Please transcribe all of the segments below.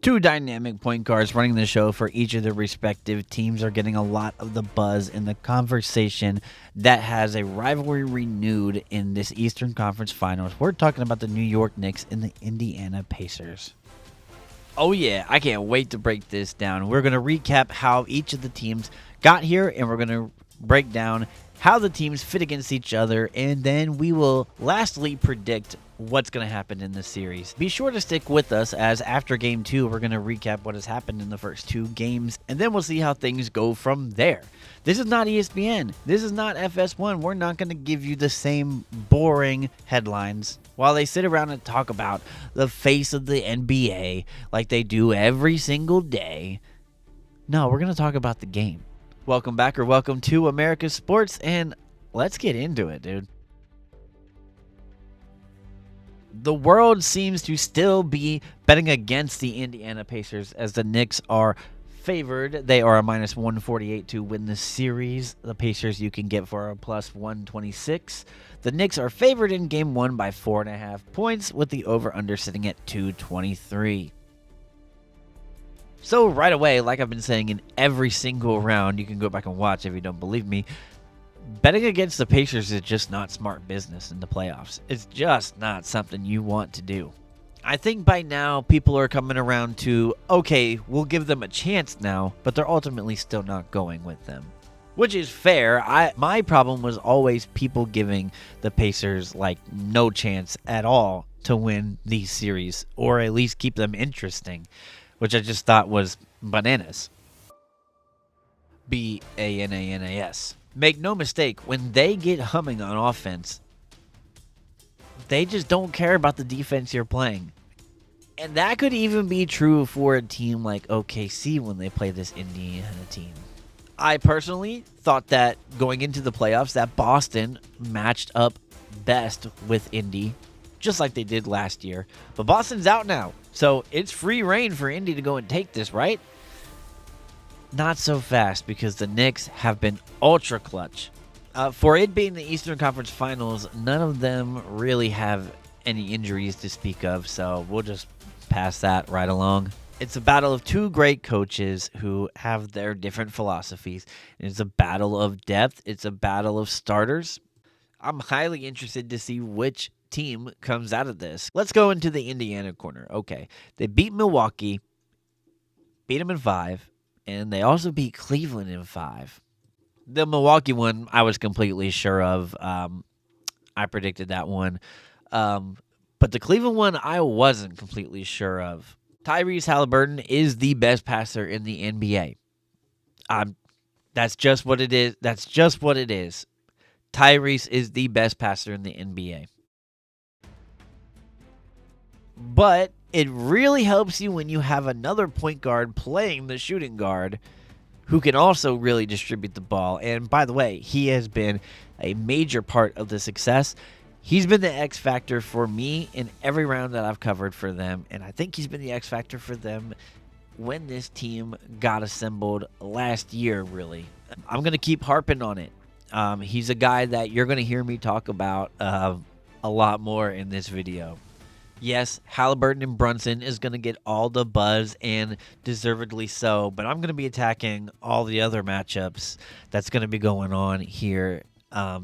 Two dynamic point guards running the show for each of their respective teams are getting a lot of the buzz in the conversation that has a rivalry renewed in this Eastern Conference Finals. We're talking about the New York Knicks and the Indiana Pacers. Oh yeah, I can't wait to break this down. We're going to recap how each of the teams got here, and we're going to break down how the teams fit against each other, and then we will lastly predict what's going to happen in this series. Be sure to stick with us, as after Game 2, we're going to recap what has happened in the first two games, and then we'll see how things go from there. This is not ESPN. This is not FS1. We're not going to give you the same boring headlines while they sit around and talk about the face of the NBA like they do every single day. No, we're going to talk about the game. Welcome back, or welcome to America's Sports, and let's get into it, dude. The world seems to still be betting against the Indiana Pacers, as the Knicks are favored. They are a minus 148 to win the series. The Pacers you can get for a plus 126. The Knicks are favored in Game 1 by 4.5 points, with the over-under sitting at 223. So right away, like I've been saying in every single round, you can go back and watch if you don't believe me, betting against the Pacers is just not smart business in the playoffs. It's just not something you want to do. I think by now people are coming around to, okay, we'll give them a chance now, but they're ultimately still not going with them. Which is fair. My problem was always people giving the Pacers like no chance at all to win these series, or at least keep them interesting, which I just thought was bananas. B-A-N-A-N-A-S. Make no mistake, when they get humming on offense, they just don't care about the defense you're playing. And that could even be true for a team like OKC when they play this Indiana team. I personally thought that going into the playoffs that Boston matched up best with Indy, just like they did last year. But Boston's out now, so it's free reign for Indy to go and take this, right? Not so fast, because the Knicks have been ultra clutch. For it being the Eastern Conference Finals, none of them really have any injuries to speak of, so we'll just pass that right along. It's a battle of two great coaches who have their different philosophies. It's a battle of depth. It's a battle of starters. I'm highly interested to see which team comes out of this. Let's go into the Indiana corner. Okay, they beat Milwaukee, beat them in 5, and they also beat Cleveland in 5. The Milwaukee one, I was completely sure of. I predicted that one. But the Cleveland one, I wasn't completely sure of. Tyrese Haliburton is the best passer in the NBA. That's just what it is. That's just what it is. Tyrese is the best passer in the NBA. But it really helps you when you have another point guard playing the shooting guard who can also really distribute the ball. And by the way, he has been a major part of the success. He's been the X factor for me in every round that I've covered for them. And I think he's been the X factor for them when this team got assembled last year, really. I'm going to keep harping on it. He's a guy that you're going to hear me talk about a lot more in this video. Yes, Haliburton and Brunson is going to get all the buzz, and deservedly so, but I'm going to be attacking all the other matchups that's going to be going on here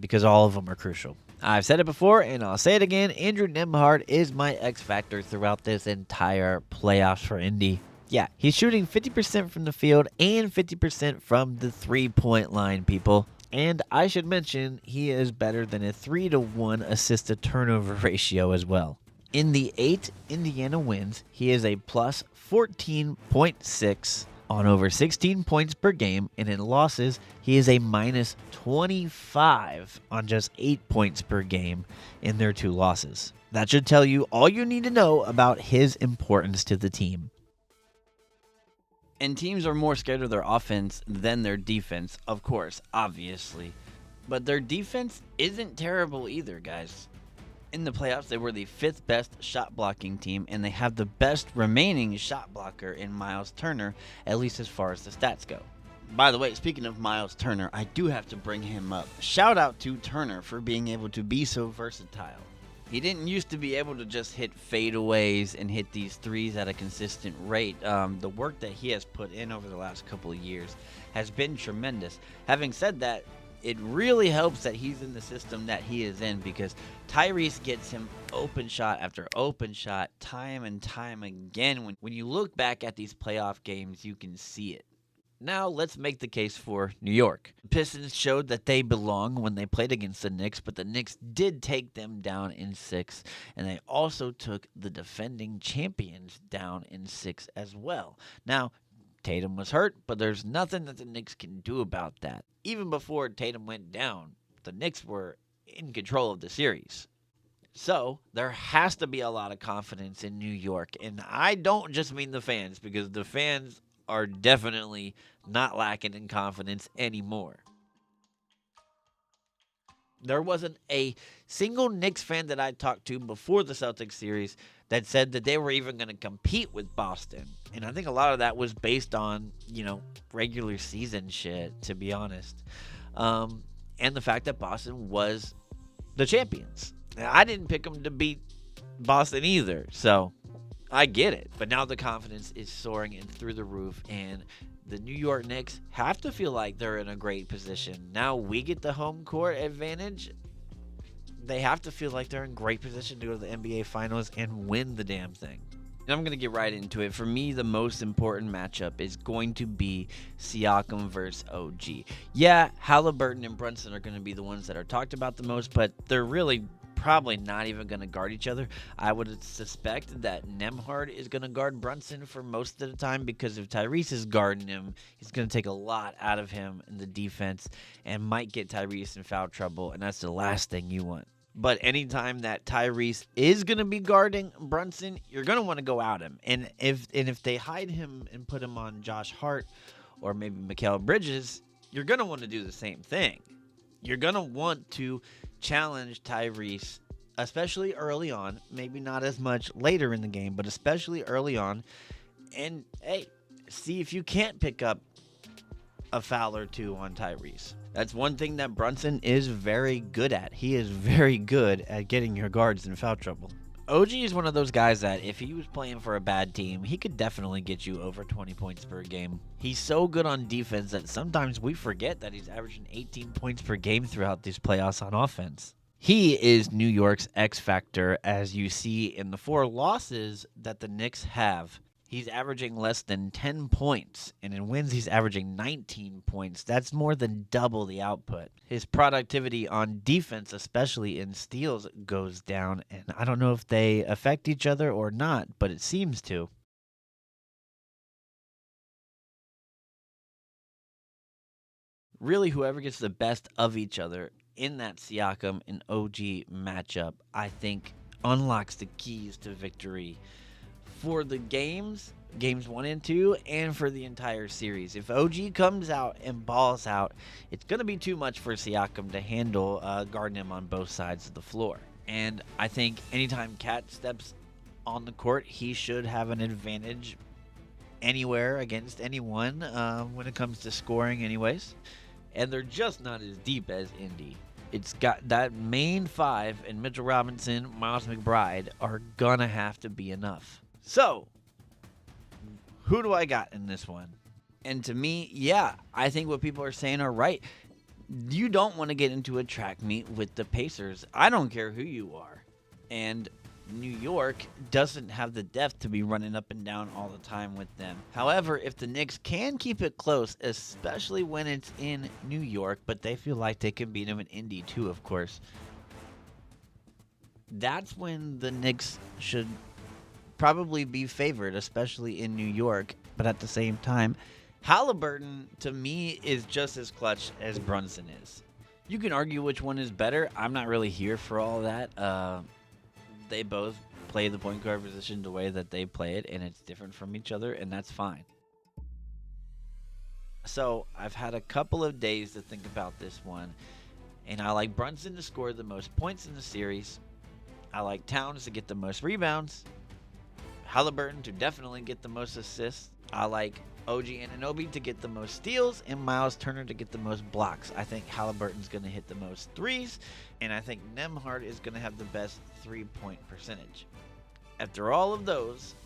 because all of them are crucial. I've said it before, and I'll say it again. Andrew Nembhard is my X factor throughout this entire playoffs for Indy. Yeah, he's shooting 50% from the field and 50% from the three-point line, people. And I should mention, he is better than a 3-to-1 assist-to-turnover ratio as well. In the 8 Indiana wins, he is a plus 14.6 on over 16 points per game, and in losses, he is a minus 25 on just 8 points per game in their 2 losses. That should tell you all you need to know about his importance to the team. And teams are more scared of their offense than their defense, of course, obviously. But their defense isn't terrible either, guys. In the playoffs, they were the 5th best shot blocking team, and they have the best remaining shot blocker in Miles Turner, at least as far as the stats go. By the way, speaking of Miles Turner, I do have to bring him up. Shout out to Turner for being able to be so versatile. He didn't used to be able to just hit fadeaways and hit these threes at a consistent rate. The work that he has put in over the last couple of years has been tremendous. Having said that, it really helps that he's in the system that he is in, because Tyrese gets him open shot after open shot time and time again. When you look back at these playoff games, you can see it. Now, let's make the case for New York. The Pistons showed that they belong when they played against the Knicks, but the Knicks did take them down in 6, and they also took the defending champions down in 6 as well. Now, Tatum was hurt, but there's nothing that the Knicks can do about that. Even before Tatum went down, the Knicks were in control of the series. So, there has to be a lot of confidence in New York, and I don't just mean the fans, because the fans are definitely not lacking in confidence anymore. There wasn't a single Knicks fan that I talked to before the Celtics series that said that they were even going to compete with Boston. And I think a lot of that was based on, regular season shit, to be honest. And the fact that Boston was the champions. Now, I didn't pick them to beat Boston either, so I get it. But now the confidence is soaring and through the roof, and the New York Knicks have to feel like they're in a great position. Now we get the home court advantage. They have to feel like they're in great position to go to the NBA Finals and win the damn thing. And I'm going to get right into it. For me, the most important matchup is going to be Siakam versus OG. Yeah, Haliburton and Brunson are going to be the ones that are talked about the most, but they're really probably not even going to guard each other. I would suspect that Nembhard is going to guard Brunson for most of the time, because if Tyrese is guarding him, he's going to take a lot out of him in the defense and might get Tyrese in foul trouble, and that's the last thing you want. But anytime that Tyrese is going to be guarding Brunson, you're going to want to go out him. And if they hide him and put him on Josh Hart or maybe Mikal Bridges, you're going to want to do the same thing. You're going to want to challenge Tyrese, especially early on, maybe not as much later in the game, but especially early on, and hey, see if you can't pick up a foul or two on Tyrese. That's one thing that Brunson is very good at. He is very good at getting your guards in foul trouble. OG is one of those guys that if he was playing for a bad team, he could definitely get you over 20 points per game. He's so good on defense that sometimes we forget that he's averaging 18 points per game throughout these playoffs on offense. He is New York's X factor, as you see in the 4 losses that the Knicks have. He's averaging less than 10 points, and in wins he's averaging 19 points. That's more than double the output. His productivity on defense, especially in steals, goes down, and I don't know if they affect each other or not, but it seems to. Really, whoever gets the best of each other in that Siakam and OG matchup, I think, unlocks the keys to victory for the games 1 and 2, and for the entire series. If OG comes out and balls out, it's going to be too much for Siakam to handle guarding him on both sides of the floor. And I think anytime Cat steps on the court, he should have an advantage anywhere against anyone when it comes to scoring anyways. And they're just not as deep as Indy. It's got that main 5, and Mitchell Robinson, Miles McBride are going to have to be enough. So, who do I got in this one? And to me, yeah, I think what people are saying are right. You don't want to get into a track meet with the Pacers. I don't care who you are. And New York doesn't have the depth to be running up and down all the time with them. However, if the Knicks can keep it close, especially when it's in New York, but they feel like they can beat them in Indy too, of course, that's when the Knicks should probably be favored, especially in New York. But at the same time, Haliburton, to me, is just as clutch as Brunson is. You can argue which one is better. I'm not really here for all that. They both play the point guard position the way that they play it, and it's different from each other, and that's fine. So I've had a couple of days to think about this one, and I like Brunson to score the most points in the series. I like Towns to get the most rebounds. Halliburton to definitely get the most assists. I like OG Anunoby to get the most steals and Miles Turner to get the most blocks. I think Halliburton's going to hit the most threes, and I think Nembhard is going to have the best three-point percentage. After all of those,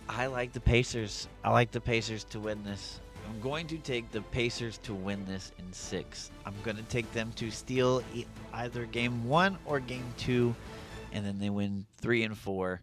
I like the Pacers. I like the Pacers to win this. I'm going to take the Pacers to win this in 6. I'm going to take them to steal either game 1 or game 2, and then they win 3 and 4.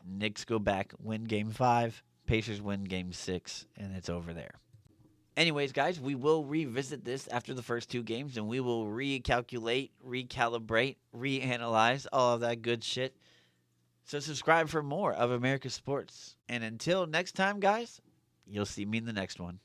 Knicks go back, win game 5. Pacers win game 6, and it's over there. Anyways, guys, we will revisit this after the first 2 games, and we will recalculate, recalibrate, reanalyze, all of that good shit. So subscribe for more of America's Sports. And until next time, guys, you'll see me in the next one.